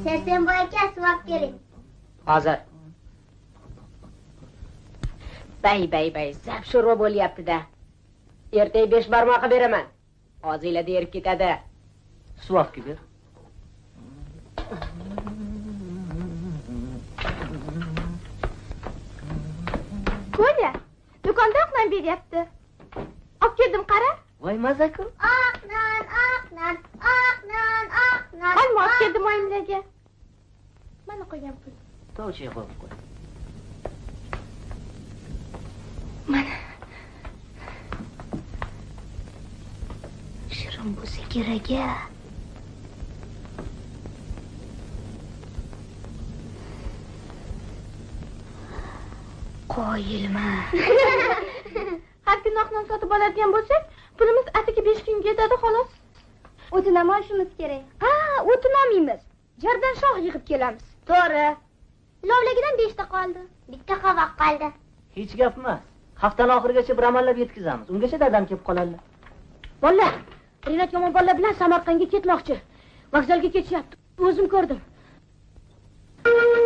Seslenboy aka, suv olib keling. Hozir. Bay, zap sho'rva bo'lyapti-da. Ertaga 5 barmoqqa beraman. Ozinglarda erib ketadi. Suv olib ber. Ko'nya, do'konda oq non beryapti. Olib keldim, qara. Voy mazaku. Oq non. Olma olib keldim oyimlarga. Mana qo'ygan pul. Tovchiga qo'yib qo'y. Mana. Shirin bo'lsa kerak-a. Qo'yilma. Har kuni oq non sotib oladigan bo'lsak, pulimiz atigi 5 kunga yetadi xolos. O'tin ham olishimiz kerak. Ha, o'tin olmaymiz. Jardan shoh yig'ib kelamiz. To'g'ri. Lovlagidan 5 ta qoldi. Bitta qovoq qoldi. Hech gap emas. Haftaning oxirigacha bir amallab yetkazamiz. Ungacha dadam kelib qoladilar. Bolalar, Rinat yomon bolalar bilan Samarqandga ketmoqchi. Vokzalga ketishyapti. O'zim ko'rdim.